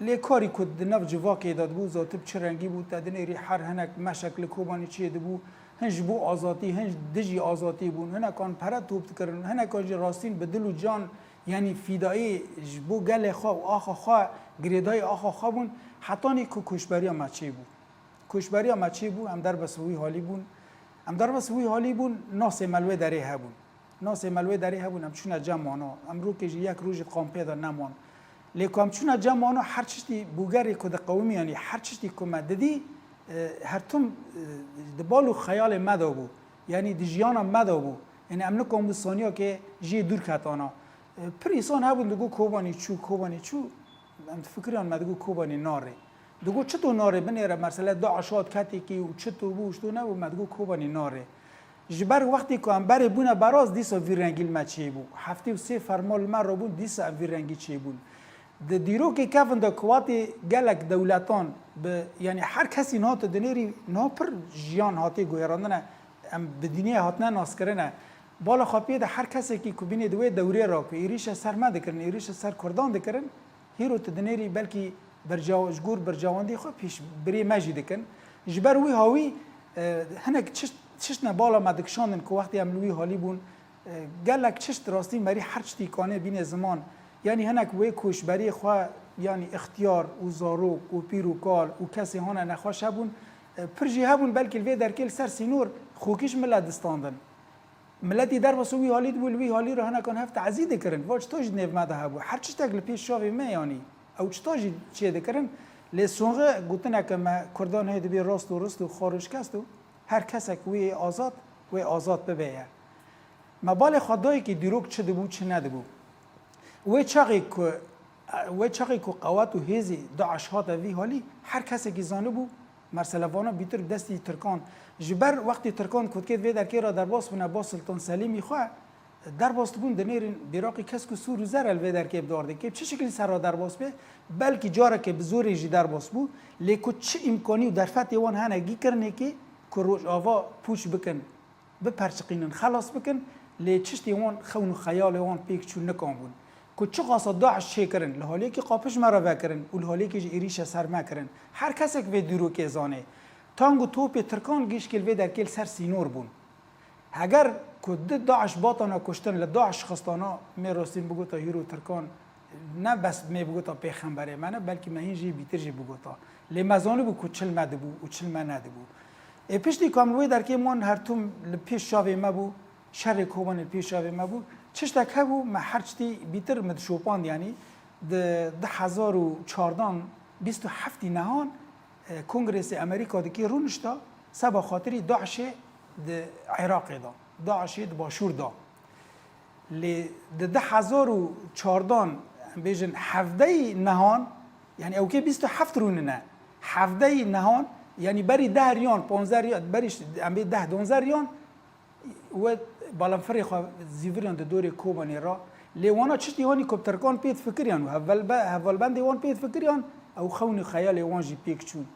لی کاری که دنب جواکی داد بود ذات چه رنگی بود تدنیری هر هنک مشکل کوبانی چیه دبو هنج بو آزادی هنج دژی آزادی بون هنک آن پرد توپ کردن هنک آن راستین به دل و جان یعنی فیدایی بو گل خواه و آخا خواه گریدای آخا خواه بون حتی نی که کشبری مچی بود کشبری مچی بود هم در بسوی حالی بون هم در بسوی حالی بون ناس ملوه داره هبون ناس ملوه داره هبون هم چون جمعانا هم رو که یک روز قام پیدا نمان لیکن چون جمعانا هر چیزی بوگری که قومی یعنی هر چیزی که مددی هر توم دبالو خیال مدا بود یعنی دیجیانا مدا بود یعنی امن کمبستانیا که جی دور کتانا پریسان هبون دگو کوبانی چو ام فکریان مدگو کوبانی ناره دگو چطور ناره بنیره مثلا داعشات کتی کی و چطور بوش تو نه و مدگو کوبانی ناره جبر وقتی که ام بره بونه براز دیسا ویرنگیل مچی بو هفته و 3 فرمال من رو بون دیسا ویرنگی چی بون د دیرو که کفن د قواتی گلک دولتان به یعنی هر کسی نهات دنیری نه پر جیان هاتی گویراندنه ام بدینیه هاتنه ناس کرنه بالا خاپیه ده هر کسی که کبینه دوی دوره را که ایریش سر مده کرن ایریش سر کردان دکرن هیرو تدنیری بلکی برجاوجگور برجاواندی خو پیش بری مجید کن جبر وی هاوی هنک چشنا بالا مدکشاندن که وقتی عملوی حالی بون گلک چشت راستی مری هر چتی کانه بین زمان یعنی هنک وی کوشبری خو یعنی اختیار و زارو و پیر و کال و کسی هانه نخواش هبون پرجی هبون بلکه الوی در کل سر سینور خوکیش ملت دستاندن ملتی در وسوی حالی دبول وی حالی رو هنکان هفت عزیده کرن واج توج نیو مده هبو هر چی تاگل پیش شاوی می یعنی او چتاج چی دکرن لسونغه گوتنه که ما کردان هید بی راست و خارج کستو هر کس وی آزاد ببیه ما بال خدایی که دیروک چه دبو چه ندبو وی چاقی که قوات و هیزی داعش هات وی حالی هر کسی که زانه بو مرسلوانا بیتر دستی ترکان جبر وقتی ترکان کدکید وی در که را در باس بنا با سلطان سلیمی خواه در باس بون دنیرین بیراقی کس که سور و زر الوی در که بدارده که چه شکلی سر را در باس به بلکه جاره که بزوری جی در باس بو لیکن چه امکانی و در فتح وان هنگی کرنه که روش آوا پوش بکن بپرچقینن خلاص بکن لی چشتی وان خون و خیال وان پیک چون نکان بون که چه قاصد داعش چه کرن لحالی که قاپش مرا وکرن و لحالی که ایریش سر مکرن هر کسی که دیرو که زانه تانگو توپ ترکان گیش که الوی در کل سر سینور بون اگر که داعش باطانا کشتن لداعش خستانا می راستین بگو تا هیرو ترکان نه بس می بگو تا پیغمبره منه بلکه مهین جی بیتر جی بگو تا لی مزانه بو که چل مده بو و چل منده بو پیشتی کاملوی در که من هر توم پیش شاوی ما بو شر کوبان پیش شاوی ما بو چش تک بو ما هر چتی بیتر مد شوپاند یعنی ده 2014 27 نهان کنگرس امریکا دکی رونشتا سبا خاطری داعش ده عراق دا داعش ده باشور دا لی ده 2014 بیشن 17 نهان یعنی اوکی 27 رونه نه 17 نهان یعنی بری 10 ریان 15 ریان بریش امی 10 12 ریان و بالام فريق زيفريان دوري كوباني را لوانا چشتي هوني كوبتركان بيت فكريان هفال بندي وان بيت فكريان او خوني خيالي وان جي بيك چون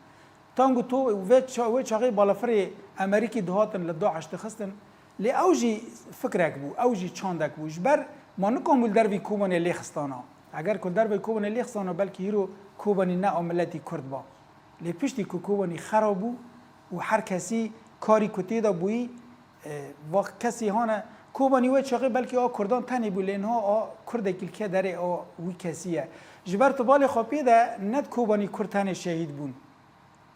تانگو تو و چاقي بالا فري امريكي دهاتن لداعش تخستن لي اوجي فكرك بو اوجي چاندك بو جبر ما نكمل دربي كوباني ليخستانا اگر كل دربي كوباني ليخستانا بلكي هيرو كوباني نا ملتي كرد با لي پشتي كوباني خرابو و هر کسی کاری کتیدا بوی وقت کسی هانه کوبانی و چاقی بلکه کردان تنی بولین ها کرد کلکه داره وی کسیه جبر تبال خاپی ده ند کوبانی کردان شهید بون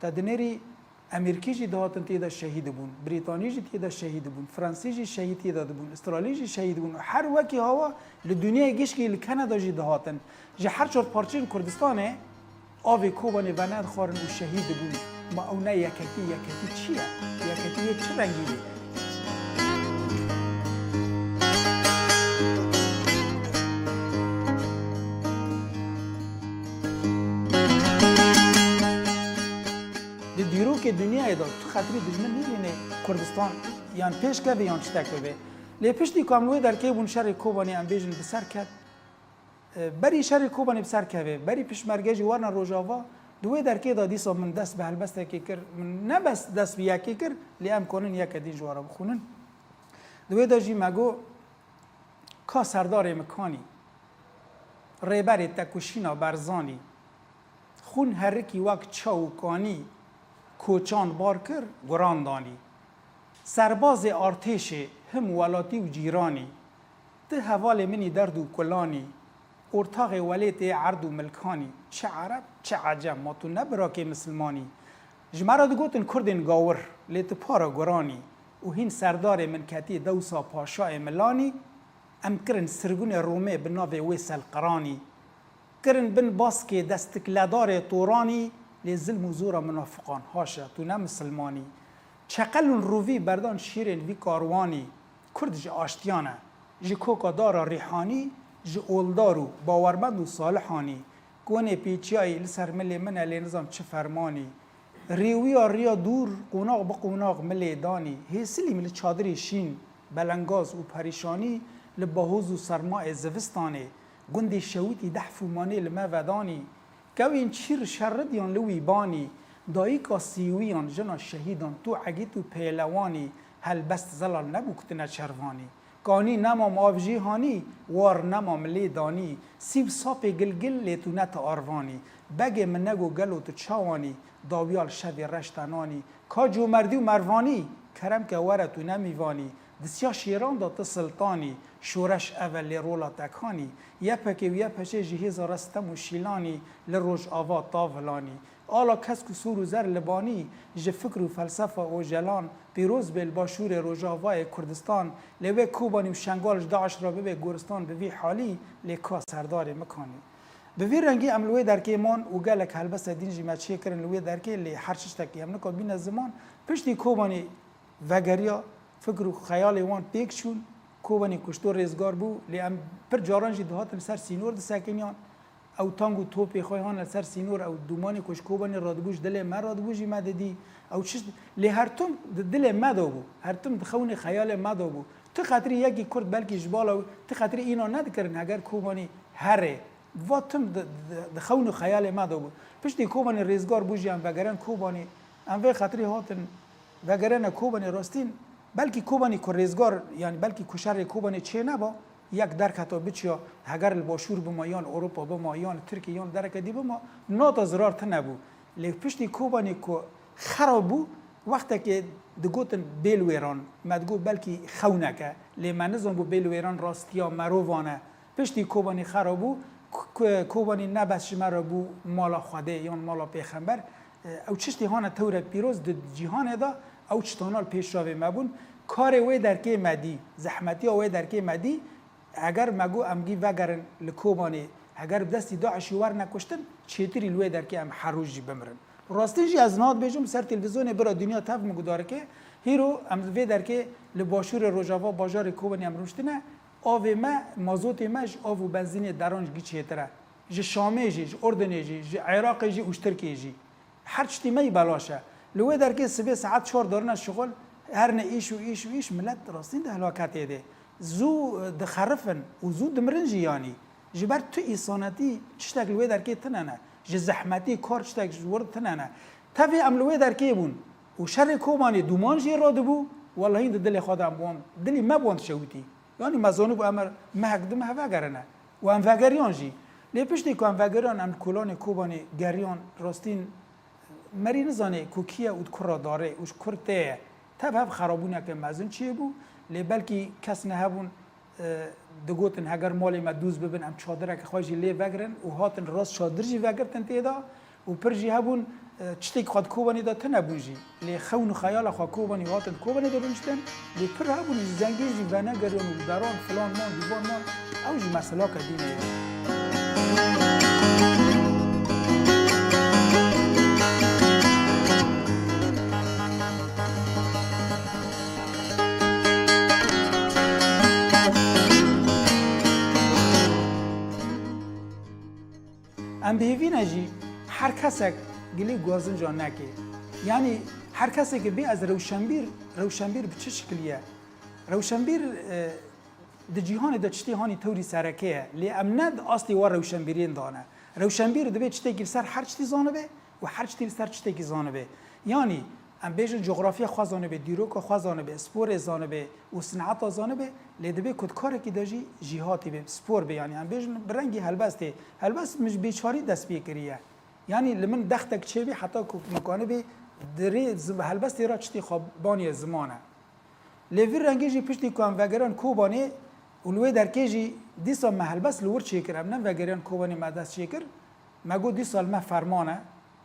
تا دنیری امریکی جی دهاتن تیدا شهید بون بریتانی جی تیدا شهید بون فرانسی جی شهید تیدا بون استرالی جی شهید بون هر وکی هوا لدنیا گیش که کانادا جی دهاتن جی هر چور پارچین کردستانه آوی کوبانی و ند خارن و شهید بون ما اونه یکتی چیه؟ یکتی چه رنگی ده؟ دیرو که دنیا داد تو خطری دجمن میبینه کردستان یان پیش که یان چتک ببه لی پشتی کاملوی در که بون شر کوبانی ام بیجن بسر کرد بری شر کوبانی بسر که بری پشمرگه ورنا روجاوا دوی در که دادی سو من دست به هلبسته که کر من نه بس دست به یکی کر لی ام کنن یک دی جوارا بخونن دوی داجی مگو کا سردار مکانی ریبر تکوشینا برزانی خون هرکی وقت چاوکانی کوچان بار کر گران دانی سرباز ارتش هم ولاتی و جیرانی ده حوال منی درد و کلانی ارتاق ولیت عرض و ملکانی چه عرب چه عجم ما تو نبرا که مسلمانی جمرا دو گوتن کردن گاور لیت پارا گرانی و هین سردار من کتی دوسا پاشا ملانی ام کرن سرگون رومه بناو ویسل قرانی کرن بن باسکه دستکلدار طورانی لظلم و زور منافقان هاشا تو نه مسلمانی چقلون روی بردان شیرین وی کاروانی کرد جه آشتیانه جه کوکادارا ریحانی جه اولدارو باورمند و صالحانی گونه پیچیایی لسر ملی من علی نظام چه فرمانی ریویا ریا دور قوناغ با قوناغ ملی دانی هیسلی ملی چادری شین بلنگاز و پریشانی لباهوز و سرماء زوستانی گندی شویتی دحفومانی لما ودانی گوین چیر شردیان لوی بانی دایکا سیویان جنا شهیدان تو عگیت و پیلوانی هل بست زلال نبو کتنه چروانی کانی نمام آفجی هانی وار نمام لیدانی سیب ساپ گلگل لیتونت آروانی بگ منگو گلو تو چاوانی داویال شد رشتنانی کاجو مردی و مروانی کرم که ورتو نمیوانی دسیا شیران دا سلطانی شورش اول لیرولا تکانی یپکی و یپشه جهیز رستم و شیلانی لروج آوا تاولانی آلا کس که سور و زر لبانی جه فکر و فلسفه و جلان پیروز بیل باشور روجاوای کردستان لیوه کوبانی و شنگالش داعش را ببه گورستان بوی حالی لیکا سردار مکانی بوی رنگی عملوی در که ایمان و گلک حلبس دین جی مچه کرن لوی در که لی حرششتکی هم نکاد بین زمان پشتی کوبانی وگریا فکر و خیال وان پیک شون کوبانی کشتور رزگار بو لی ام پر جارانجی دهات سر سینور ده سکنیان او تانگو توپی خویان سر سینور او دومانی کش کوبانی رادبوش دل ما رادبوشی مددی او چیز لی هر توم دل ما دو هر توم دخون خیال ما دو تو خاطری یکی کرد بلکی جبال او تو خاطری اینا ندکرن اگر کوبانی هره و توم دخون خیال ما دو پشتی کوبانی رزگار بوجی ام وگرن کوبانی ام وی خاطری هاتن وگرن کوبانی راستین بلکی کوبانی کرزگار یعنی بلکی کشر کوبانی چه نبا یک درک حتی بچیا اگر الباشور بمایان اروپا بمایان ترکیه یان درک دی بما نات زرار تنبو لی پشتی کوبانی کو خرابو وقتی که دگوتن بیلویران مدگو بلکی خونکه لی منظم بو بیلویران راستیا مروانه پشتی کوبانی خرابو کوبانی نبس مرابو مالا خواده یان مالا پیغمبر او چشتی هانه تور پیروز د جهان دا او چتانال پیش راوی مبون کار وی در که مدی زحمتی وی در که مدی اگر مگو امگی وگرن لکوبانی اگر دستی داعشی ور نکشتن چیتری لوی در که ام حروجی بمرن راستیجی از ناد بیجم سر تلویزیون برا دنیا تف مگو داره که هیرو ام وی در که لباشور روجاوا باجار کوبانی ام روشتنه آوی ما مازوت ماش آو بنزین درانج گی چیتره ج شامه جی اردن جی ج عراق جی اشترکی جی هر چتی می بلاشه لوی در که 3 ساعت 4 دارن شغل هر نه ایش ملت راستین ده هلاکت ده زو دخرفن و زو دمرنجی یعنی جبر تو ایسانتی چشتک لوی در که تننه ج زحمتی کار چشتک ورد تننه تفی عملوی در که بون و شر کومانی دومان جی را دبو والله این دل خودم بوم دلی ما بوند شوتی یعنی مزانو بو امر مهقدم هوا گرنه و ام وگریان جی لی پشتی که ام وگریان ام کلان کوبانی گریان راستین مری نزانه کوکیه و کرا داره وش کرته تب خرابونه که مزن چیه بو لی بلکی کس نهبون دگوتن هگر مالی مدوز ببین ام چادره که خواهی لی وگرن و هاتن راست چادرجی وگرتن تیدا و پرجی هبون چتی که خود کوبانی دا تنبونجی لی خون و خیال خواه کوبانی و هاتن کوبانی دا بنشتن لی پر هبون زنگیجی و نگریان و دران فلان مان دیوان مان اوجی مسئله که دینه بهیوی نجی هر کسک گلی گوازن جان نکی یعنی هر کسی که بی از روشنبیر به چه شکلیه روشنبیر د جهان د چتی هانی توری سرکه لی امند اصلی و روشنبیرین دانه روشنبیر دبی چتی که سر هر چتی زانه به و هر چتی سر چتی که زانه به یعنی ام بیشن جغرافیا خوازانه به دیروک خوازانه به اسپور زانه به و صنعت زانه به لی دبی کد کار کی داجی جهاتی به سپور به یعنی ام بیشن برنگی هلبست مش بیچاری دست بیکریه یعنی لمن دختک چه بی حتی کو مکانه به دری هلبست را چتی خوابانی زمانه لیوی رنگی جی پشتی کوام وگران کوبانی اولوی درکیجی دی سال محلبس لور چیکرم نه وگران کوبانی مدرس چیکر مگو دی سال ما فرمانه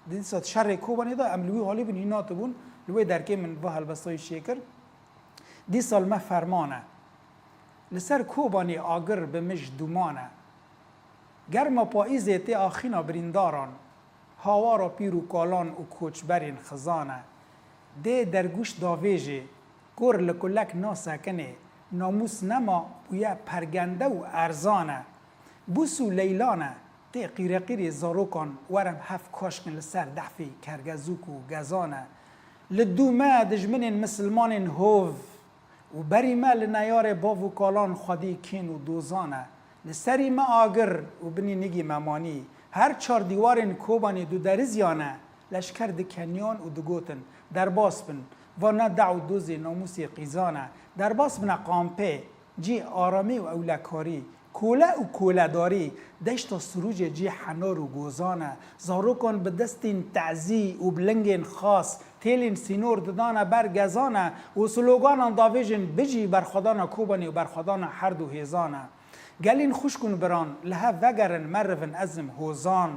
دی سال شر کوبانی دا املوی حالی بنی ناتبون لوی درکی من با هلبسای چیکر دی سال ما فرمانه لسر کوبانی آگر به مش دومانه گرم پاییزه تی آخینا برینداران هوا را پیرو کالان و کوچبرین خزانه ده درگوش داویجی گور لکلک ناسکنه ناموس نما بویا پرگنده و ارزانه بوسو لیلانه تی قیرقیری زاروکان ورم هف کاشکن لسر دحفی کرگزوک و گزانه لدومه دجمنین مسلمانین هوف و بری ما لنیار باو کالان خودی کین و دوزانه لسری ما آگر و بنی نگی ممانی هر چار دیوارین کوبانی دو درزیانه لشکر د کنیان و دگوتن در باس بن و نه دعو دوزی ناموسی قیزانه در باس بنا قامپه جی آرامی و اولکاری کوله و کوله داری دشت سروج جی حنار و گوزانه زاروکان به دستین تعزی و بلنگین خاص تیلین سینور ددانه برگزانه و سلوگان داویجن بجی برخدان کوبانی و برخدان هر دو هیزانه گلین خوشکن بران لها وگرن مرون ازم هوزان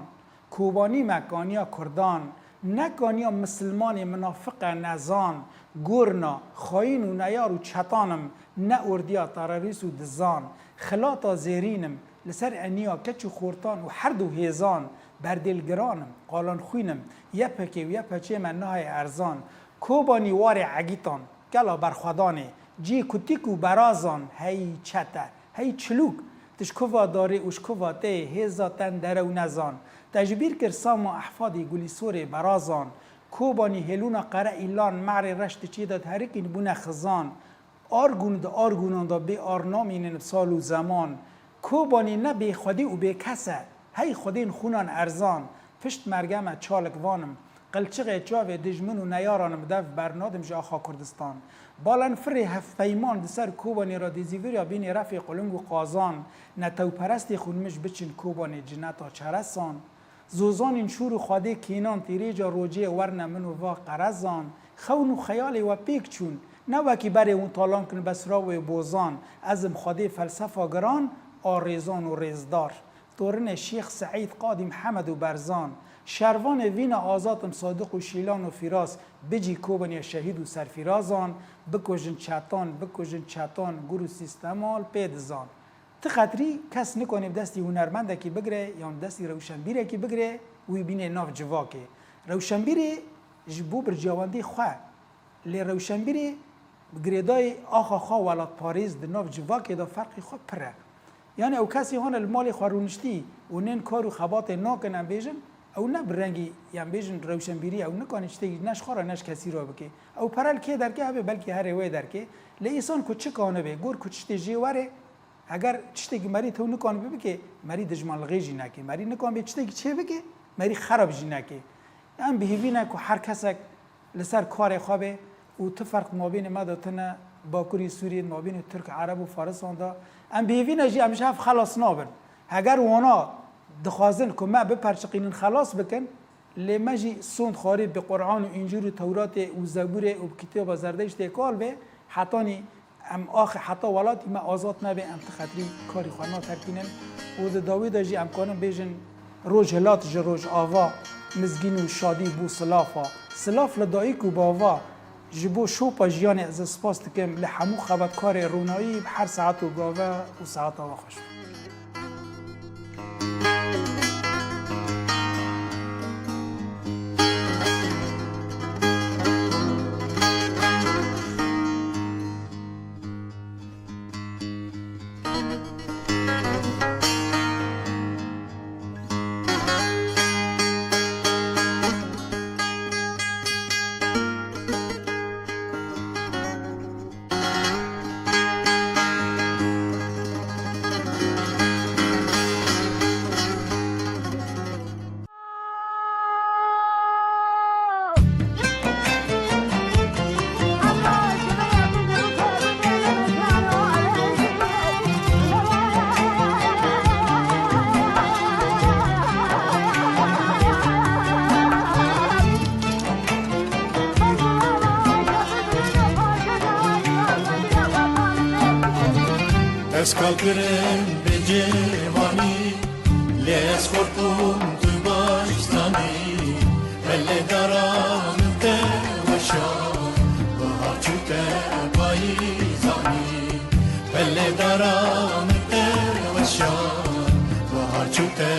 کوبانی مکانیا کردان نکانیا مسلمانی منافق نزان گورنا خاین و نیار و چطانم نه اردیا تراریس و دزان خلاطا زیرینم لسر انیا کچ و خورتان و هر دو هیزان بردلگرانم قالان خوینم یه پکی و یه پچه من نهای ارزان کوبانی وار عگیتان گلا برخدانه جی کتیک و برازان هی چته هی چلوک تشکوا داره وشکوا ته هزا تن دره و نزان تجبیر کر سام و احفادی گلی سور برازان کوبانی هلونا قره ایلان معر رشت چی داد هرکین بونه خزان آرگون دا آرگونان دا بی آرنامین سال و زمان کوبانی نه بی خودی و بی کسه هی خودین خونان ارزان پشت مرگم چالک وانم قلچق جاوه دجمن و نیارانم دف برنادم جا آخا کردستان بالن فری هفت پیمان دسر کوبانی را دیزیویر بین رفی قلنگ و قازان نتو پرستی خونمش بچین کوبانی جنتا چرسان زوزان این شور و خواده کینان تیریجا روجه ورن من و وا قرزان خون و خیال و پیک چون نه وکی بره اون تالان کن بسرا و بوزان ازم خواده فلسفه گران آریزان و ریزدار دورن شیخ سعید قادی محمد و برزان شروان وین آزادم صادق و شیلان و فیراز بجی کوبانی شهید و سرفیرازان بکوژن چتان گرو سیستمال پیدزان تخطری کس نکنه دستی هنرمنده کی بگره یا دستی روشنبیره کی بگره وی بینه ناف جواکه روشنبیره جبو بر جواندی خواه لی روشنبیره گریدای آخا خواه ولاد پاریز ده ناف جواکه دا فرقی خواه پره یعنی او کسی هون المال خورونشتی و نین کارو خبات ناکنن بیجن او نه برنگی یعنی بیجن روشنبیری او نکانی چتی نش خورا نش کسی را بکی او پرل که درکه هبه بلکه هر وی درکه لیسان کو چه کانه به گور کو چتی جیواره اگر چتی که مری تو نکان ببکه مری دجمال غیجی نکی مری نکان به چتی که چه بکه مری خراب جی نکی ام بهوی نکو هر کسک لسر کار خوابه و تفرق مابین ما داتنه باکوری سوریه مابین ترک عرب و فارس آندا ام بهوی نجی امش هف خلاص نابن اگر وانا دخوازن که ما بپرچقینن خلاص بکن لمجی سوند خارب به قرآن و انجیل و تورات و زبور و کتاب زردشت تکال به حتانی ام آخر حتی ولاتی ما آزاد نبه ام تخطری کاری خوانا ترکینن و داوید جی امکانم بیجن روز هلات جروج آوا مزگین و شادی بو سلافا سلاف لدایی کو باوا جبو شوپا جیان از سپاس تکم لحمو خبرکار رونایی هر ساعت و گاوه و ساعت و خوش Ez kalkırım be cevani Les korkum tu baştani Elle daranım te veşan Bahar çüte payizani Elle daranım te veşan Bahar çüte